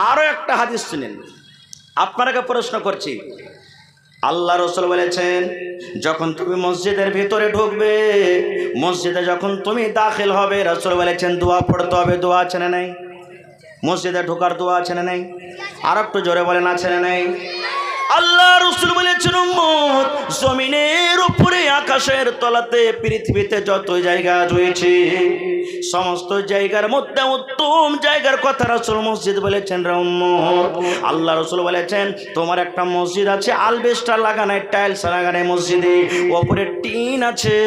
আরও একটা হাদিস শুনেন। আপনাকে প্রশ্ন করছি, আল্লাহ রাসূল বলেছেন যখন তুমি মসজিদের ভিতরে ঢুকবে, মসজিদে যখন তুমি দাখিল হবে, রাসূল বলেছেন দোয়া পড়তে হবে। দোয়া আছে না নাই? মসজিদে ঢোকার দোয়া আছে না নাই? আর একটু জোরে বলেন, আছে না নাই? আল্লাহ রাসূল বলেছেন উম্মত, জমিনের উপরে আকাশের তলাতে পৃথিবীতে যত জায়গা রয়েছে সমস্ত জায়গার মধ্যে উত্তম জায়গার কথা রাসূল মসজিদ বলেছেন রে উম্মত। আল্লাহ রাসূল বলেছেন তোমার একটা মসজিদ আছে আলবেস্টার লাগানো, টাইলস লাগানো মসজিদে, উপরে টিন আছে,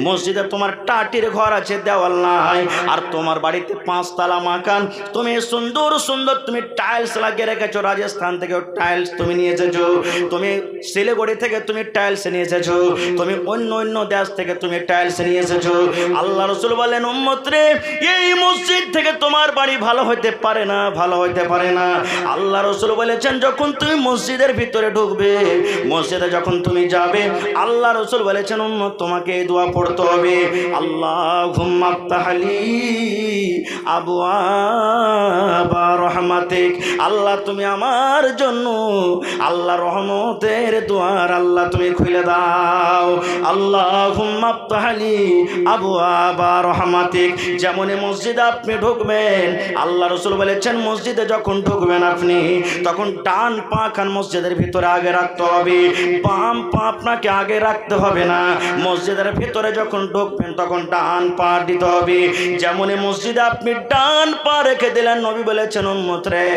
মসজিদে তোমার টাটির ঘর আছে, দেওয়াল নাই, আর তোমার বাড়িতে 5 তলা মাকান, তুমি সুন্দর সুন্দর তুমি টাইলস লাগিয়ে রেখেছো, রাজস্থান থেকে টাইলস তুমি নিয়ে এসেছো, তুমি শিলিগুড়ি থেকে তুমি টাইলস নিয়ে এসেছো, তুমি অন্য অন্য দেশ থেকে তুমি টাইলস নিয়ে এসেছো। আল্লাহ রাসূল বলেন উম্মত রে, এই মসজিদ থেকে তোমার বাড়ি ভালো হতে পারে না, ভালো হতে পারে না। আল্লাহ রাসূল বলেছেন যখন তুমি মসজিদের ভিতরে ঢুকবে, মসজিদে যখন তুমি যাবে, আল্লাহ রাসূল বলেছেন উম্মত তোমাকে এই দোয়া পড়তে হবে, আল্লাহুম্মা আফতাহলি আবওয়াবা রাহমাতিক, আল্লাহ তুমি আমার জন্য আল্লাহ রহমতের দুয়ার আল্লাহ তুমি খুলে দাও। আল্লাহুম্মা আফতাহলি আবওয়াবা রাহমাতিক। যেমন মসজিদে আপনি ঢুকবেন, আল্লাহ রাসূল বলেছেন মসজিদে যখন ঢুকবেন আপনি, তখন ডান পা খান মসজিদের ভিতরে আগে রাখতে হবে, বাম পা আপনাকে আগে রাখতে হবে না। মসজিদের ভিতরে যখন ঢুকবেন তখন ডান পা দিতে হবে। যেমন মসজিদে আপনি ডান পা রেখে দিলেন, নবী বলেছেন উম্মত রে,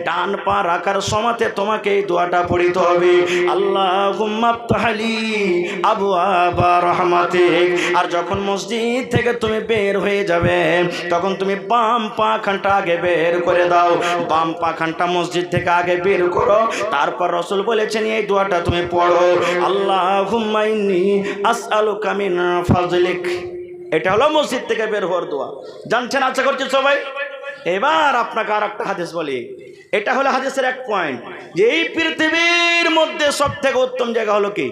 ডান পা রাখার সময়তে তোমাকে এই দোয়াটা পড়িতে হবে, আল্লাহুম্মা আফতাহলি আবওয়াবা রাহমাতিক। আর যখন মসজিদ থেকে তুমি বের হয়ে যাবে, তখন তুমি বাম পা খানটা আগে বের করে দাও, বাম পা খানটা মসজিদ থেকে আগে বের করো। তারপর রাসূল বলেছেন এই দোয়াটা তুমি পড়ো, আল্লাহুম্মা ইন্নী আসআলুকা মিন ফাজলিক। এটা হলো মসজিদ থেকে বের হওয়ার দোয়া। জানছেন আশা করছি সবাই। এবার আপনাকে আর একটা হাদিস বলি, এটা হলো হাদিসের এক পয়েন্ট, যে এই পৃথিবীর মধ্যে সব থেকে উত্তম জায়গা হলো কি,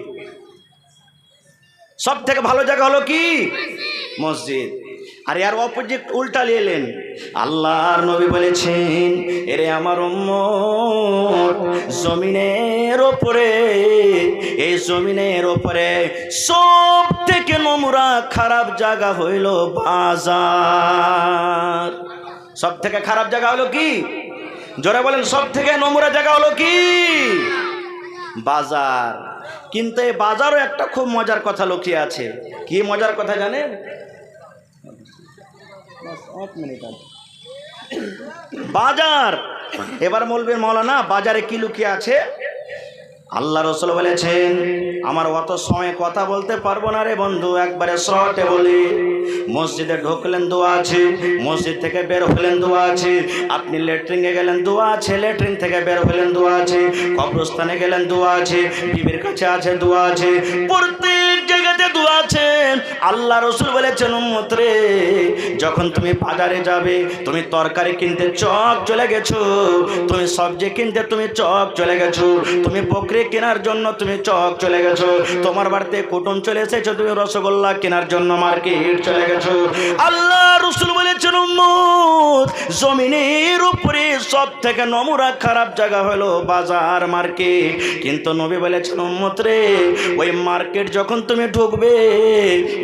সব থেকে ভালো জায়গা হলো কি? মসজিদ। আর এর অপোজিট উল্টা নিলেন, আল্লাহর নবী বলেছেন এরে আমার উম্মত, জমিনের উপরে, এই জমিনের উপরে সব থেকে নোংরা খারাপ জায়গা হইল বাজার। সব থেকে খারাপ জায়গা হলো কি? জোরে বলেন, সব থেকে নোংরা জায়গা হলো কি? বাজার। কিন্তু এই বাজারও একটা খুব মজার কথা লুকিয়ে আছে। কি মজার কথা জানেন? বাজার। এবার বলবেন মৌলানা বাজারে কি লুকিয়ে আছে? আল্লাহ রাসূল বলেছেন, আমার অত সময় কথা বলতে পারবো না রে বন্ধু, একবারে শর্টে বলি। মসজিদে ঢুকলেন দোয়া আছে, মসজিদ থেকে বের হলেন দোয়া আছে, আপনি ল্যাট্রিনে গেলেন দোয়া আছে, ল্যাট্রিন থেকে বের হলেন দোয়া আছে, কবরস্থানে গেলেন দোয়া আছে, বিবির কাছে আছে দোয়া আছে, প্রত্যেক জায়গাতে দোয়া আছে। আল্লাহ রাসূল বলেছেন উম্মত রে, যখন তুমি বাজারে যাবে, তুমি তরকারি কিনতে চক চলে গেছো, তুমি সবজি কিনতে তুমি চক চলে গেছো, তুমি বকরি কেনার জন্য তুমি চক চলে গেছো, তোমার বাড়িতে কুটুম চলে এসেছো, তুমি রসগোল্লা কেনার জন্য মার্কেট চলে গেছো। আল্লাহ রাসূল বলেছেন উম্মত, জমিনের উপরে সব থেকে নোংরা খারাপ জায়গা হলো বাজার, মার্কেট। কিন্তু নবী বলেছেন উম্মত রে, ওই মার্কেট যখন তুমি ঢুকবে,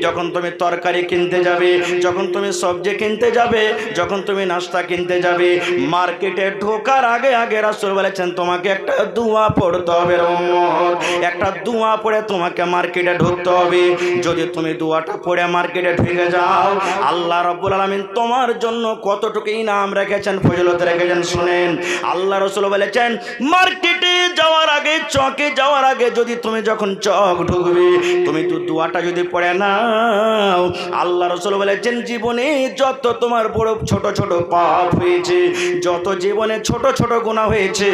যখন তুমি তরকারি কিনতে যাবে, যখন তুমি সবজি কিনতে যাবে, যখন তুমি নাস্তা কিনতে যাবে, মার্কেটে ঢোকার আগে আগে রাসূল বলেছেন তোমাকে একটা দোয়া পড়তে হবে উম্মত, একটা দোয়া পড়ে তোমাকে মার্কেটে ঢুকতে হবে। যদি তুমি দোয়াটা পড়ে মার্কেটে ঢুকে যাও, আল্লাহ রাব্বুল আলামিন তোমার জন্য কতটুকু ইনাম রেখেছেন, ফজিলত রেখেছেন শুনেন। আল্লাহ রাসূল বলেছেন মার্কেটে যাওয়ার আগে, চকে যাওয়ার আগে যদি তুমি যখন চক ঢুকবে, তুমি তো দোয়াটা যদি পড়ে নাও, আল্লাহ রাসূল বলেছেন জীবনে যত তোমার বড় ছোট ছোট পাপ হয়েছে, যত জীবনে ছোট ছোট গুনাহ হয়েছে,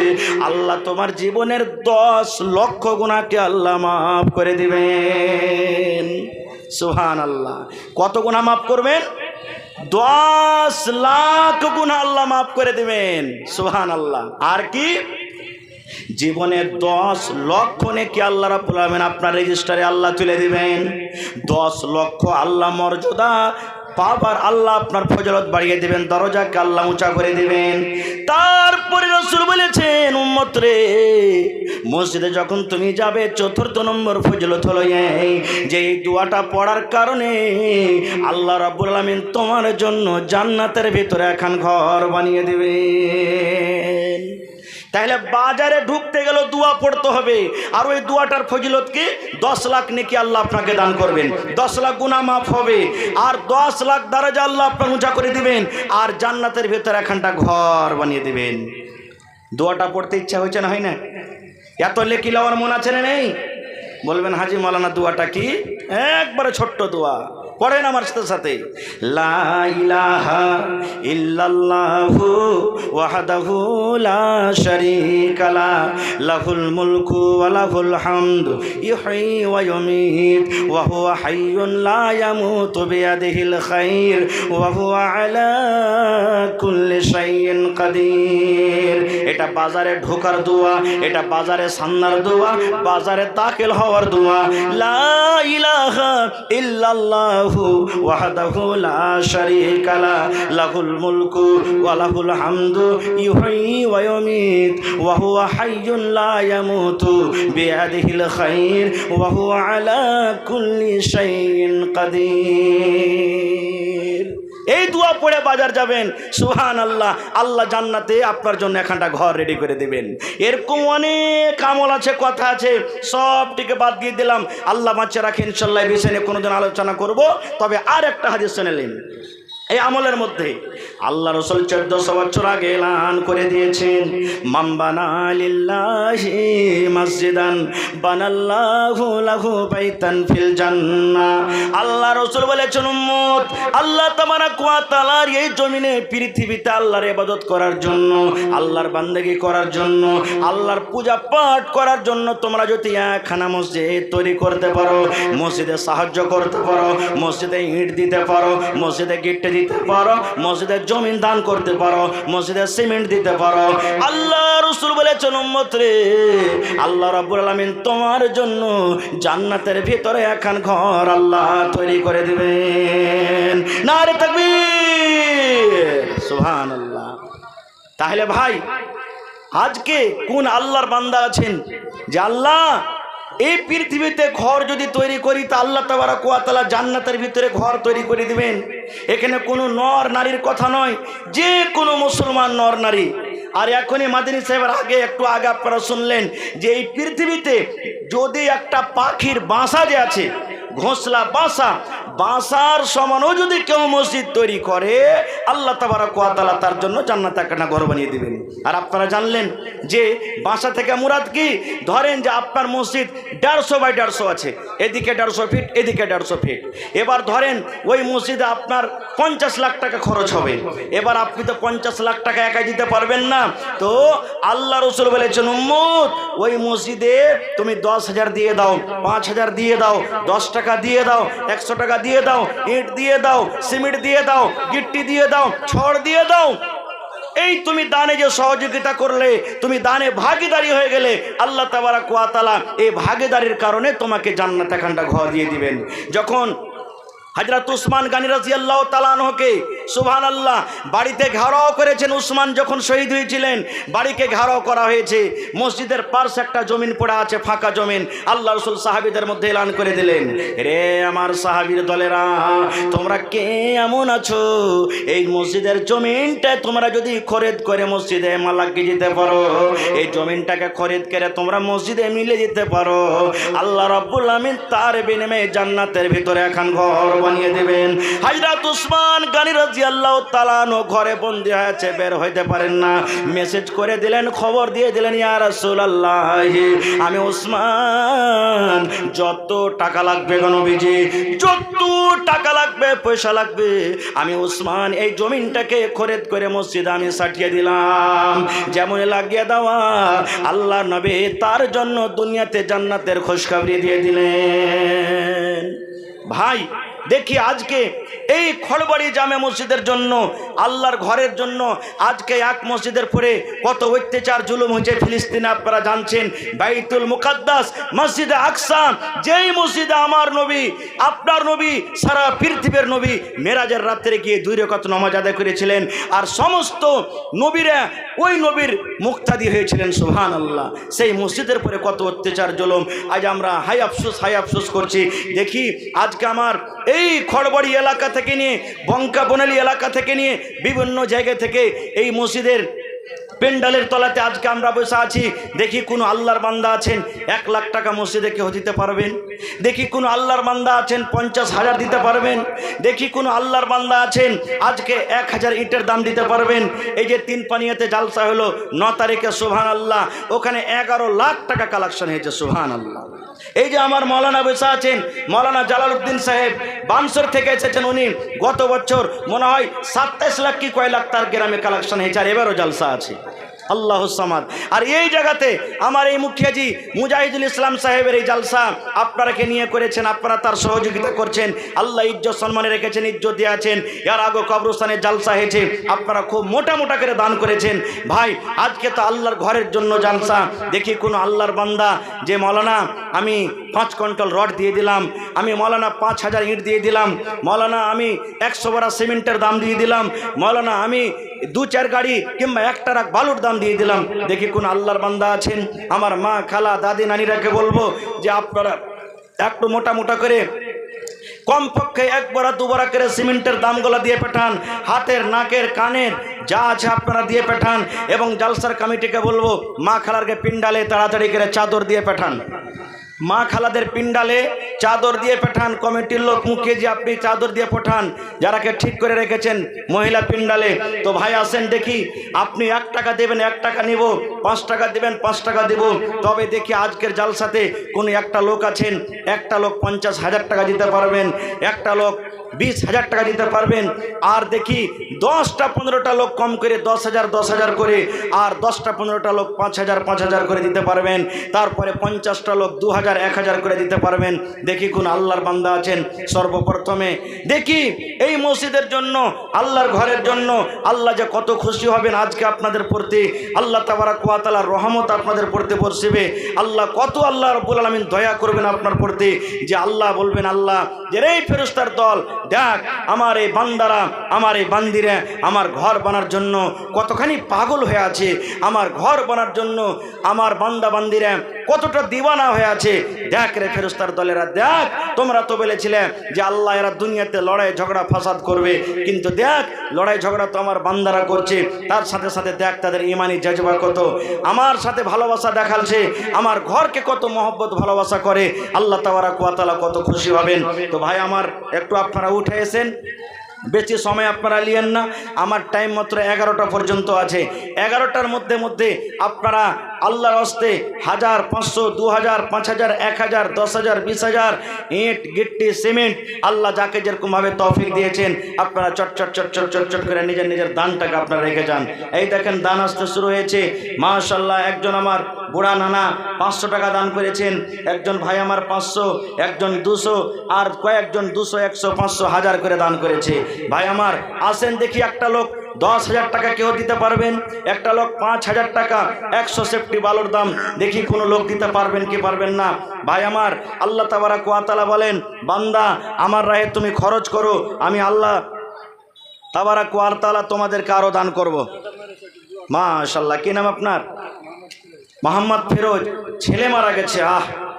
আল্লাহ তোমার জীবনের 10 লক্ষ গুনাহকে আল্লাহ মাফ করে দিবেন। সুবহানাল্লাহ। কত গুনাহ মাফ করবেন? 10 লাখ গুনাহ আল্লাহ মাফ করে দিবেন। সুবহানাল্লাহ। আর কি? জীবনের 10 লক্ষ নেকি আল্লাহ রাব্বুল আলামিন আপনার রেজিস্টারে আল্লাহ তুলে দিবেন। 10 লক্ষ আল্লাহ মর্যাদা পাবার আল্লাহ আপনার ফজিলত বাড়িয়ে দিবেন, দরজাকে আল্লাহ উঁচা করে দিবেন। তারপরে উম্মত রে, মসজিদে যখন তুমি যাবে, চতুর্থ নম্বর ফজিলত হলো এই যে এই দোয়াটা পড়ার কারণে আল্লাহ রাব্বুল আলামিন তোমার জন্য জান্নাতের ভিতরে এখন ঘর বানিয়ে দেবেন। তাহলে বাজারে ঢুকতে গেল দোয়া পড়তে হবে, আর ওই দোয়াটার ফজিলত কি 10 লাখ নেকি আল্লাহ আপনাকে দান করবেন, 10 লাখ গুনাহ মাফ হবে, আর 10 লাখ দরজা আল্লাহ আপনাকে উঁচা করে দিবেন, আর জান্নাতের ভিতরে এখানটা ঘর বানিয়ে দিবেন। দোয়াটা পড়তে ইচ্ছা হয়েছে না, হয় না? এত লেখি লওয়ার মন আছে না নেই? বলবেন হাজি মাওলানা দোয়াটা কি? একবারে ছোট্ট দোয়া, পড়েন আমার সাথে সাথে। লা ইলাহা ইল্লাল্লাহু ওয়াহদাহু লা শারীকা লা, লাহুল মুলকু ওয়া লাহুল হামদু ইহয়ী ওয়া ইউমীত ওয়া হুয়া হাইয়ুন লা ইয়ামুতু বিয়াদিহিল খায়র ওয়া হুয়া আলা কুল্লি শাইইন কাদির। এটা বাজারে ঢোকার দোয়া, এটা বাজারে সান্নার দোয়া, বাজারে দাখিল হওয়ার দোয়া। লা ইলাহা ইল্লাল্লাহু ওয়াহদাহু লা শারীকা লা, লাহুল মুলকু ওয়া লাহুল হামদু ইহয়ী ওয়া ইউমীত ওয়া হুয়া হাইয়ুন লা ইয়ামুতু বিয়াদিহিল খায়র ওয়া হুয়া আলা কুল্লি শাইইন কাদির। এই দোয়া পড়ে বাজার যাবেন, সুবহানাল্লাহ, আল্লাহ জান্নাতে আপনার জন্য এখানটা ঘর রেডি করে দেবেন। এরকম অনেক আমল আছে, কথা আছে, সবটিকে বাদ দিয়ে দিলাম। আল্লাহ বাঁচিয়ে রাখেন, ইনশাআল্লাহ এই বিষয়ে কোনোদিন আলোচনা করব। তবে আর একটা হাদিস শুনেলেন এই আমলের মধ্যে আল্লাহ রাসূল 1400 বছর আগে এলান করে দিয়েছেন, মান বানা লিল্লাহি মসজিদান বানাল্লাহু লাহু বাইতান ফিল জান্নাহ। আল্লাহ রাসূল বলেছেন, উম্মত, আল্লাহ তাবারাক ওয়া তাআলার এই জমিনে পৃথিবীতে আল্লাহর ইবাদত করার জন্য, আল্লাহর বান্দেগি করার জন্য, আল্লাহর পূজা পাঠ করার জন্য তোমরা যদি একখানা মসজিদ তৈরি করতে পারো, মসজিদে সাহায্য করতে পারো, মসজিদে ইট দিতে পারো, মসজিদে গিট্টি দিতে পারো, মসজিদের জমিন দান করতে পারো, মসজিদে সিমেন্ট দিতে পারো, আল্লাহ রাসূল বলেছেন, উম্মত রে, আল্লাহ রাব্বুল আলামিন তোমার জন্য জান্নাতের ভিতরে একখান ঘর আল্লাহ তৈরি করে দিবেন। নারে তাকবীর, সুবহানাল্লাহ। তাহলে ভাই, আজকে কোন আল্লাহর বান্দা আছেন যে আল্লাহ এই পৃথিবীতে ঘর যদি তৈরি করি তা আল্লাহ তাবারাক ওয়া তাআলা জান্নাতের ভিতরে ঘর তৈরি করে দিবেন? এখানে কোনো নর নারীর কথা নয়, যে কোনো মুসলমান নর নারী। আর এখনই মাদানী সাহেবের একটু আগে আপনারা শুনলেন যে এই পৃথিবীতে যদি একটা পাখির বাসা যে আছে, ঘোঁসলা বাসা, বাসার সমানও যদি কেউ মসজিদ তৈরি করে, আল্লাহ তাবারাক ওয়া তাআলা তার জন্য জান্নাতে একটা ঘর বানিয়ে দিবেন। আর আপনারা জানলেন যে বাসা থেকে মুরাদ কি? ধরেন যে আপনার মসজিদ 150 বাই 150 আছে, এদিকে 150 ফিট, এদিকে 150 ফিট। এবার ধরেন ওই মসজিদে আপনার 50 লাখ টাকা খরচ হবে। এবার আপনি তো 50 লাখ টাকা একাই দিতে পারবেন না, তো আল্লাহ রাসূল বলেছেন, উম্মত, ওই মসজিদে তুমি 10,000 দিয়ে দাও, 5,000 দিয়ে দাও, 10 টাকা দিয়ে দাও, 100 টাকা দিয়ে দাও, ইট দিয়ে দাও, সিমেন্ট দিয়ে দাও, গিট্টি দিয়ে দাও, ছড় দিয়ে দাও। এই তুমি দানে যে সহযোগিতা করলে, তুমি দানে ভাগীদারি হয়ে গেলে, আল্লাহ তাবারাক ওয়া তাআলা এই ভাগীদারির কারণে তোমাকে জান্নাতে একটা ঘর দিয়ে দিবেন। যখন হযরত উসমান গনি রাদিয়াল্লাহু তাআলা আনহুকে, সুবহানাল্লাহ, বাড়িতে ঘেরাও করেছেন, উসমান যখন শহীদ হয়েছিলেন বাড়িকে ঘেরাও করা হয়েছে, মসজিদের পাশে একটা জমিন পড়ে আছে, ফাঁকা জমিন। আল্লাহ রাসূল সাহাবীদের মধ্যে এলান করে দিলেন, রে আমার সাহাবীর দলেরা, তোমরা কে এমন আছো এই মসজিদের জমিনটা তোমরা যদি খরিদ করে মসজিদে মালাকি দিতে পারো, এই জমিনটাকে খরিদ করে তোমরা মসজিদে মিলে দিতে পারো, আল্লাহ রাব্বুল আমিন তার বিনিময়ে জান্নাতের ভিতরে এখন ঘর বানিয়ে দিবেন। হযরত উসমান গনি রাদিয়াল্লাহু তাআলা আনহু ঘরে বন্দী হয়েছে, বের হইতে পারেন না। মেসেজ করে দিলেন, খবর দিয়ে দিলেন, ইয়া রাসূলুল্লাহ, আমি উসমান, যত টাকা লাগবে গো নবীজি, যত টাকা লাগবে, পয়সা লাগবে, আমি উসমান এই জমিনটাকে খরিদ করে মসজিদে আমি সাটিয়ে দিলাম, যেমন লাগিয়ে দেওয়া। আল্লাহর নবী তার জন্য দুনিয়াতে জান্নাতের খুশখবরি দিয়ে দিলেন। ভাই দেখি আজকে এই খড়বাড়ি জামে মসজিদের জন্য, আল্লাহর ঘরের জন্য আজকে এক মসজিদের পরে কত অত্যাচার জুলুম হয়েছে ফিলিস্তিনে আপনারা জানছেন। বাইতুল মুকাদ্দাস, মসজিদে আকসা, যেই মসজিদে আমার নবী, আপনার নবী, সারা পৃথিবীর নবী মেরাজের রাত্রে গিয়ে 2 রাকাত নামাজ আদায় করেছিলেন, আর সমস্ত নবীরা ওই নবীর মুক্তাদি হয়েছিলেন। সুবহানাল্লাহ। সেই মসজিদের পরে কত অত্যাচার জুলুম, আজ আমরা হাই আফসোস করছি। দেখি আজকে আমার এই খড়বাড়ি এলাকা থেকে নিয়ে, বঙ্কা বনালী এলাকা থেকে নিয়ে, বিভিন্ন জায়গা থেকে এই মসজিদের পেন্ডালের তলাতে আজকে আমরা বসে আছি। দেখি কোনো আল্লাহর বান্দা আছেন 1 লাখ টাকা মসজিদে কেউ দিতে পারবেন? দেখি কোনো আল্লাহর বান্দা আছেন 50,000 দিতে পারবেন? দেখি কোনো আল্লাহর বান্দা আছেন আজকে 1000 ইটের দাম দিতে পারবেন? এই যে 3 পানিয়াতে জালসা হলো 9 তারিখে, সুবহানাল্লাহ, ওখানে 11 লাখ টাকা কালেকশন হয়েছে। সুবহানাল্লাহ। এই যে আমার মৌলানা বসে আছেন, মৌলানা জালালউদ্দিন সাহেব বানসর থেকে এসেছেন, উনি গত বছর মনে হয় 27 লাখ কি কয় লাখ তার গ্রামে কালেকশন হয়েছে, আর এবারও জালসা আছে। আল্লাহু সামাদ। আর এই জায়গাতে আমার এই মুখিয়াজি মুজাহিদুল ইসলাম সাহেবের এই জালসা আপনারাকে নিয়ে করেছেন, আপনারা তার সহযোগিতা করছেন। আল্লাহ ইজ্জত সম্মানে রেখেছেন, ইজ্জত দিয়েছেন। এর আগে কবরস্থানের জালসা হয়েছে, আপনারা খুব মোটা মোটা করে দান করেছেন। ভাই আজকে তো আল্লাহর ঘরের জন্য জালসা। দেখি কোনো আল্লাহর বান্দা যে মৌলানা আমি 5 কুইন্টাল রড দিয়ে দিলাম, আমি মৌলানা 5000 ইট দিয়ে দিলাম, মৌলানা আমি 100 বড়া সিমেন্টের দাম দিয়ে দিলাম, মৌলানা আমি 2-4 গাড়ি কিংবা 1 ট্রাক বালুর দাম দিয়ে দিলাম। দেখি কোন আল্লাহর বান্দা আছেন? আমার মা, খালা, দাদি, নানিরাকে বলবো যে আপনারা একটু মোটা মোটা করে কমপক্ষে 1 বড়া 2 বড়া করে সিমেন্টের দামগুলো দিয়ে পাঠান। হাতের, নাকের, কানের যা আছে আপনারা দিয়ে পাঠান। এবং জালসার কমিটিকে বলবো মা খালারকে পিন্ডালে তাড়াতাড়ি করে চাদর দিয়ে পাঠান। মা খালাদের পিন্ডালে চাদর দিয়ে পাঠান। কমিটির লোক মুখে যে আপনি চাদর দিয়ে পাঠান, যারাকে ঠিক করে রেখেছেন মহিলা পিন্ডালে। তো ভাই আসেন দেখি, আপনি 1 টাকা দেবেন 1 টাকা নিব, 5 টাকা দেবেন 5 টাকা দেব। তবে দেখি আজকের জালসাতে কোন একটা লোক আছেন, একটা লোক 50,000 টাকা দিতে পারবেন, একটা লোক 20,000 টাকা দিতে পারবেন। আর দেখি 10টা 15টা লোক কম করে 10,000 করে, আর 10টা 15টা লোক 5,000 করে দিতে পারবেন। তারপরে 50টা লোক 2,000 1,000 করে দিতে পারবেন। দেখি কোন আল্লাহর বান্দা আছেন। সর্বপ্রথমে দেখি এই মসজিদের জন্য, আল্লাহর ঘরের জন্য আল্লাহ যে কত খুশি হবেন আজকে আপনাদের প্রতি। আল্লাহ তাবারাক ওয়া তাআলার রহমত আপনাদের প্রতি বর্ষিবে। আল্লাহ কত, আল্লাহ রাব্বুল আলামিন দয়া করবেন আপনার প্রতি, যে আল্লাহ বলবেন, আল্লাহ যে এই ফেরেশতার দল, দেখ আমার এই বান্দারা, আমার এই বান্দিরা আমার ঘর বানার জন্য কতখানি পাগল হয়ে আছে, আমার ঘর বানার জন্য আমার বান্দা বান্দিরা কতটা দিওয়ানা হয়ে আছে। দেখ রে ফেরেশতার দলেরা, দেখ তোমরা তো বলেছিলে যে আল্লাহ এরা দুনিয়াতে লড়াই ঝগড়া ফাসাদ করবে, কিন্তু দেখ লড়াই ঝগড়া তো আমার বান্দারা করছে। তার সাথে সাথে দেখ তাদের ইমানি জজবা কত, আমার সাথে ভালোবাসা দেখালছে, আমার ঘরকে কত মহব্বত ভালোবাসা করে। আল্লাহ তাবারাক ওয়া তাআলা কত খুশি হবেন। তো ভাই আমার একটু আপনারা উঠে এসেন, বেশি সময় আপনারা লিয়েন না। আমার টাইম মাত্র 11টা পর্যন্ত আছে। 11টার মধ্যে আপনারা আল্লাহর হস্তে 1000, 500, 2000, 5000, 1000, 10,000, 20,000 ইট, গিট্টি, সিমেন্ট আল্লাহ যাকে যেরকমভাবে তৌফিক দিয়েছেন আপনারা চট করে নিজের দানটাকে আপনারা রেখে যান। এই দেখেন দান আসতে শুরু হয়েছে। মাশাআল্লাহ, একজন আমার বুড়া নানা 500 টাকা দান করেছেন, একজন ভাই আমার 500, একজন 200, আর কয়েকজন 200, 100, 500, 1000 করে দান করেছে। ভাই আমার আসেন দেখি, একটা লোক 10,000 টাকা কেউ দিতে পারবেন, একটা লোক 5,000 টাকা, 100 সেফটি বালুর দাম, দেখি কোনো লোক দিতে পারবেন কি পারবেন না। ভাই আমার আল্লাহ তাবারাক ওয়া তাআলা বলেন, বান্দা আমার রাহে তুমি খরচ করো, আমি আল্লাহ তাবারাক ওয়া তাআলা তোমাদেরকে আরো দান করব। মাশাআল্লাহ, কি নাম আপনার? মোহাম্মদ ফিরোজ। ছেলে মারা গেছে,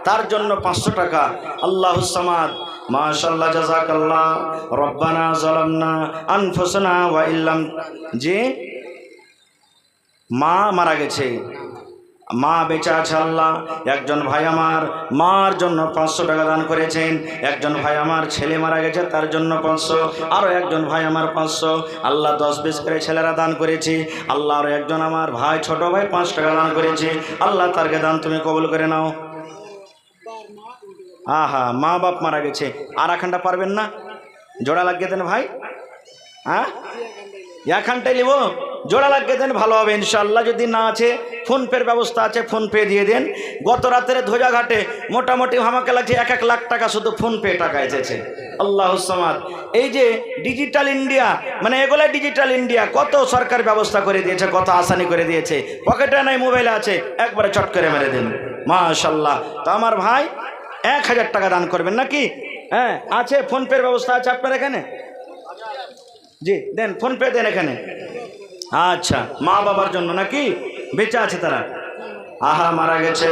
তার জন্য 500 টাকা। আল্লাহুস সামাদ। মাশাআল্লাহ, জাযাকাল্লাহ। রব্বানা যালামনা আনফুসানা ওয়া ইল্লাম, যে মা মারা গেছে, মা বেঁচে আছে। আল্লাহ, একজন ভাই আমার মার জন্য 500 টাকা দান করেছেন, একজন ভাই আমার ছেলে মারা গেছে তার জন্য 500, আরও একজন ভাই আমার 500। আল্লাহ 10-20 করে ছেলেরা দান করেছে। আল্লাহ আরও একজন আমার ভাই, ছোট ভাই 5 টাকা দান করেছে। আল্লাহ তারকে দান তুমি কবুল করে নাও। মা বাপ মারা গেছে, আর এখানটা পারবেন না? জোড়া লাগিয়ে দেন ভাই। এখানটাই নিব। জোড়া লাগিয়ে দেন, ভালো হবে ইনশাআল্লাহ। যদি না আছে ফোনপের ব্যবস্থা আছে, ফোনপে দিয়ে দেন। গত রাতের ধ্বজাঘাটে মোটামুটি আমাকে লাগছে 1 লাখ টাকা শুধু ফোনপে টাকা এসেছে। আল্লাহুস সামাদ। এই যে ডিজিটাল ইন্ডিয়া, মানে এগুলো ডিজিটাল ইন্ডিয়া, কত সরকার ব্যবস্থা করে দিয়েছে, কত আসানি করে দিয়েছে। পকেটে নাই, মোবাইলে আছে, একবারে চট করে মেরে দেন, মাশাআল্লাহ। তো আমার ভাই 1000 টাকা দান করবেন নাকি? হ্যাঁ আছে, ফোনপের ব্যবস্থা আছে আপনার এখানে? জি দেন, ফোনপে দেন এখানে। আচ্ছা, মা বাবার জন্য নাকি? বেঁচে আছে তারা? আহা মারা গেছে,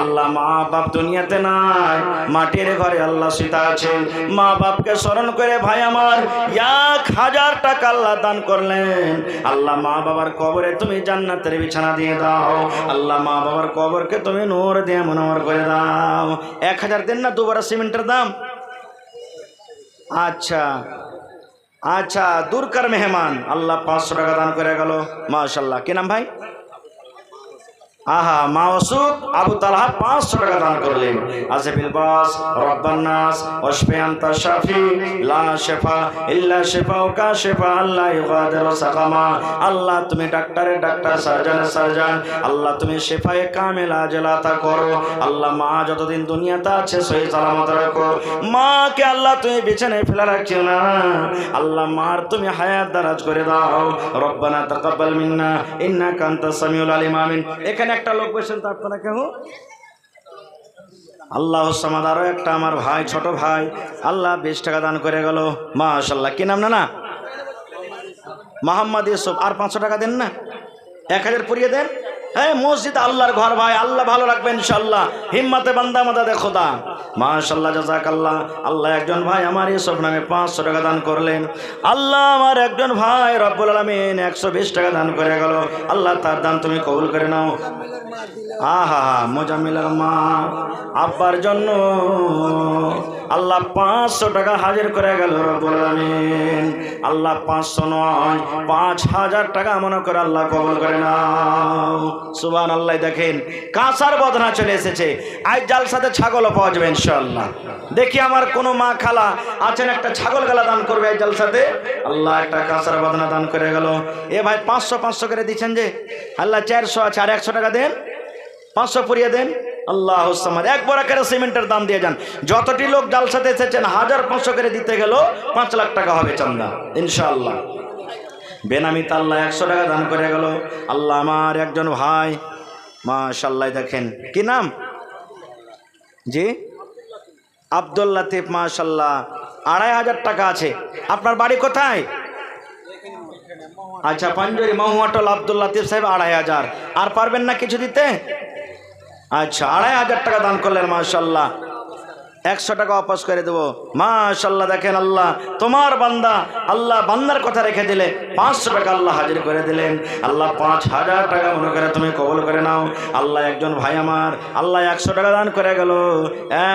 আল্লাহ মা বাপ দুনিয়াতে নাই, মাটির ঘরে আল্লাহ সীতা আছে। মা বাপকে স্মরণ করে ভাই আমার 1000 টাকা আল্লাহ দান করলেন। আল্লাহ মা বাবার কবরে তুমি জান্নাতের বিছানা দিয়ে দাও, আল্লাহ মা বাবার কবরকে তুমি নূর দিয়ে মনোহর করে দাও। 1000 দেন না, 2 বড় সিমেন্টের দাম। আচ্ছা আচ্ছা, দূরকার মেহমান আল্লাহ 500 টাকা দান করে গেল, মাশাআল্লাহ। কি নাম ভাই? আহা মাওসুক আবু তালহা 500 টাকা দান করলেন। আসিফিল বাস রব্বান নাস ওয়াশফি আনতা শাফি লা শিফা ইল্লা শিফাউকা শিফা আল্লাহ ইগাদিরু সাকামা। আল্লাহ তুমি ডাক্তারের ডাক্তার, সার্জনের সার্জন, আল্লাহ তুমি শিফায়ে কামিল আজল আতা করো। আল্লাহ মা যতদিন দুনিয়াতে আছে সহি সালামত রাখো। মাকে আল্লাহ তুমি বিছানায় ফেলে রাখিও না, আল্লাহ মার তুমি হায়াত দারাজ করে দাও। রব্বানা তাকাব্বাল মিন্না ইন্নাকা আনতাস সামিউল আলিম। আমিন। এখানে একটা লোক বসেন তো, আপনারা কেউ? আল্লাহুস সামাদ। আরো একটা আমার ভাই, ছোট ভাই, আল্লাহ 20 টাকা দান করে গেল, মাশাআল্লাহ। কি নাম? না মোহাম্মদ ইউসুফ। আর 500 টাকা দেন না, 1000 পুরিয়ে দেন। হ্যাঁ, মসজিদ আল্লাহর ঘর ভাই, আল্লাহ ভালো রাখবেন ইনশাআল্লাহ। হিম্মতে বান্দা মাদাদে খোদা, মাশাআল্লাহ, জাযাকাল্লাহ। আল্লাহ একজন ভাই আমার ইউসুফ নামে 500 টাকা দান করলেন। আল্লাহ আমার একজন ভাই রব্বুল আলামিন 120 টাকা দান করে গেল, আল্লাহ তার দান তুমি কবুল করে নাও। আহা মোজাম্মিলের মা আব্বার জন্য আল্লাহ 500 টাকা হাজির করে গেল রব্বুল আলামিন। আল্লাহ 500 নয় 5000 টাকা মনে করে আল্লাহ কবুল করে নাও, সুবহানাল্লাহ। দেখেন কাঁসার বদনা চলে এসেছে, আজ জালসাতে ছাগলও পাওয়া যাবে ইনশাআল্লাহ। দেখি আমার কোনো মা খালা আছেন, একটা ছাগল গালা দান করবে এই জালসাতে। আল্লাহ একটা কাঁসার বদনা দান করে গেল। এ ভাই 500 করে দিচ্ছেন যে, আল্লাহ 400 আছে, আর 100 টাকা দেন, 500 পুরিয়ে দেন। আল্লাহুস সামাদ। একবার করে সিমেন্টের দাম দিয়ে যান। যতটি লোক জালসাতে এসেছেন 1500 করে দিতে গেল 5 লাখ টাকা হবে চান্দা ইনশাআল্লাহ। বেনামিতে আল্লাহ 100 টাকা দান করে গেল। আল্লাহ আমার একজন ভাই, মাশাআল্লাহ। দেখেন কি নাম? জি আব্দুল লতিফ, মাশাআল্লাহ। 2500 টাকা আছে। আপনার বাড়ি কোথায়? আচ্ছা, পাঞ্জরি মহুয়াটল আব্দুল লতিফ সাহেব 2500। আর পারবেন না কিছু দিতে? আচ্ছা, 2500 টাকা দান করলেন, মাশাআল্লাহ। 100 টাকা ওয়াপস করে দেবো, মাশাআল্লাহ। দেখেন আল্লাহ তোমার বান্দা, আল্লাহ বান্দার কথা রেখে দিলে 500 টাকা আল্লাহ হাজির করে দিলেন। আল্লাহ 5000 টাকা মনে করে তুমি কবুল করে নাও। আল্লাহ একজন ভাই আমার আল্লাহ 100 টাকা দান করে গেল,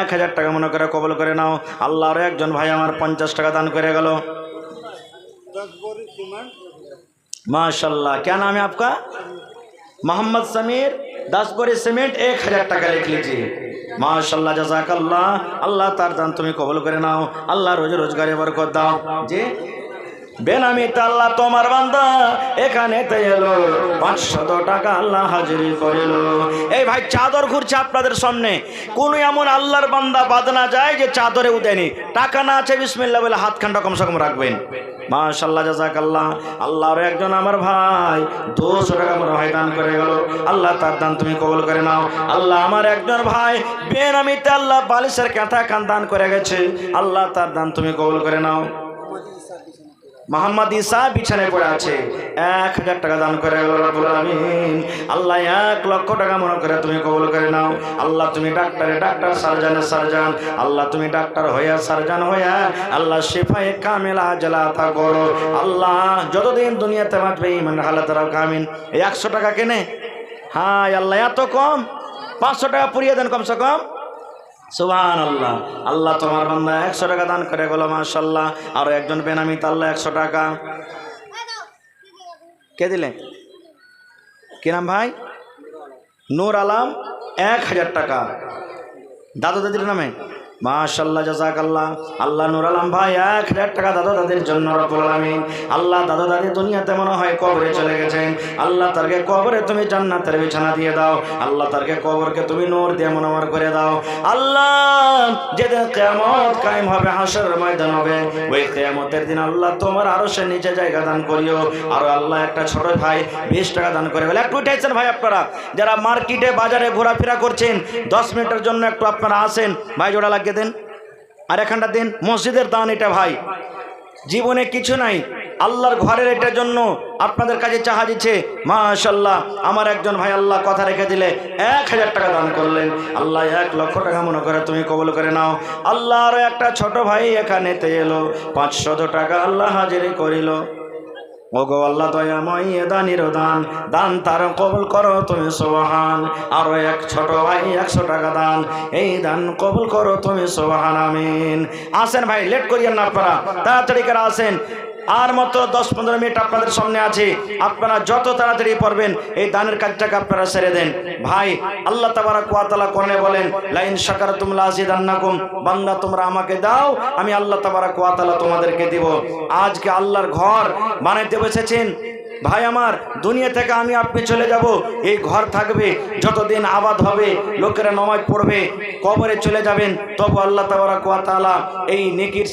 1000 টাকা মনে করে কবুল করে নাও। আল্লাহ আরো একজন ভাই আমার 50 টাকা দান করে গেল, माशाल्लाह। क्या नाम है आपका? मोहम्मद समीर। 10 बोरी सीमेंट 1000 টাকা लिख लीजिए। माशाल्लाह जज़ाकल्लाह। अल्लाह तार दान तुम्हें कबूल करे नाओ। अल्लाह रोज रोजगारे बरकत दाओ। जी বেনামিতে আল্লাহ তোমার বান্দা এখানেতে এলো, 500 টাকা আল্লাহ হাজিরি করিল। এই ভাই চাদর ঘুরছে আপনাদের সামনে, কোন এমন আল্লাহর বান্দা বাদ না যায় যে চাদরে উঠেনি। টাকা না আছে বিসমিল্লাহ বলে হাতখানটা কমসে কম রাখবেন। মাশাআল্লাহ জাযাকাল্লাহ। আল্লাহর একজন আমার ভাই 200 টাকা মনে হয় দান করে গেল, আল্লাহ তার দান তুমি কবুল করে নাও। আল্লাহ আমার একজন ভাই বেনামিতে আল্লাহ বালিশের কাঁথা খান দান করে গেছে, আল্লাহ তার দান তুমি কবুল করে নাও। মোহাম্মদ ঈসা বিছানায় পড়ে আছে, 1000 টাকা দান করে গেল রব্বুল আলামিন। আল্লাহ 1 লক্ষ টাকা মনে করে তুমি কবুল করে নাও। আল্লাহ তুমি ডাক্তারে ডাক্তার, সার্জনের সার্জন, আল্লাহ তুমি ডাক্তার হইয়া সার্জন হইয়া আল্লাহ শিফায়ে কামিলা আজলাতা করো। আল্লাহ যতদিন দুনিয়াতে বাঁচবে ইমান হালাত রাখো, আমিন। 100 টাকা কেনে, হ্যাঁ আল্লাহ এত কম, 500 টাকা পুরিয়ে দেন কমসে কম। সুবহানাল্লাহ। আল্লাহ তোমার বান্দা 100 টাকা দান করে গেল, মাশাআল্লাহ। আর একজন বেনামিতে আল্লাহ 100 টাকা কে দিলে? কি নাম ভাই? নূর আলম 1000 টাকা। দাদু দাদির নামে মাশাআল্লাহ, জাযাকাল্লাহ। আল্লাহ নূর আলম ভাই 1000 টাকা দাদা দাদির জন্য রব্বুল আলামিন। আল্লাহ দাদা দাদি দুনিয়াতে মনে হয় কবরে চলে গেছেন, আল্লাহ তারকে কবরে তুমি জান্নাতের বিছানা দিয়ে দাও, আল্লাহ তারকে কবরকে তুমি নূর দিয়ে মনোহর করে দাও। আল্লাহ যেদিন কিয়ামত কায়েম হবে, হাসরের ময়দান হবে, ওই কিয়ামতের দিন আল্লাহ তোমার আরশের নিচে জায়গা দান করিও। আর আল্লাহ একটা ছোট ভাই 20 টাকা দান করে বলে একটু উঠাইছেন ভাই। আপনারা যারা মার্কেটে বাজারে ঘোরাফেরা করছেন 10 মিনিটের জন্য একটু আপনারা আসেন ভাই, জোড়া লাগিয়ে দেন আর এখানটা দিন। মসজিদের দান এটা ভাই, জীবনে কিছু নাই, আল্লাহর ঘরের এটার জন্য আপনাদের কাছে চাহা দিচ্ছে। মাশাআল্লাহ, আমার একজন ভাই আল্লাহ কথা রেখে দিলে 1000 টাকা দান করলেন। আল্লাহ 1 লক্ষ টাকা মনে করে তুমি কবুল করে নাও। আল্লাহ আরো একটা ছোট ভাই এখানেতে এলো, 500 টাকা আল্লাহ হাজিরি করিল। ওগো আল্লাহ দয়াময় দানির দান, দান তার কবুল করো তুমি সুবহান। আরো এক ছোট ভাই 100 টাকা দান, এই দান কবুল করো তুমি সুবহান, আমিন। আসেন ভাই, লেট করিয়েন না আপনারা, তাড়াতাড়ি করে আসেন। আর মাত্র 10-15 মিনিট আপনাদের সামনে আছে, আপনারা যত তাড়াতাড়ি পারবেন এই দানের কাজটাকে আপনারা সেরে দেন। ভাই আল্লাহ তাবারাক ওয়া তাআলা কোরআনে বলেন, লাইন শাকারতুম লাযিদান্নাকুম, বান্দা তোমরা আমাকে দাও, আমি আল্লাহ তাবারাক ওয়া তাআলা তোমাদেরকে দিব। আজকে আল্লাহর ঘর বানাইতে বসেছেন ভাই আমার, দুনিয়া থেকে আমি আপনি চলে যাব, এই ঘর থাকবে যতদিন আবাদ হবে, লোকেরা নামাজ পড়বে, কবরে চলে যাবেন, তবু আল্লাহ তাবারাক ওয়া তাআলা এই নেকির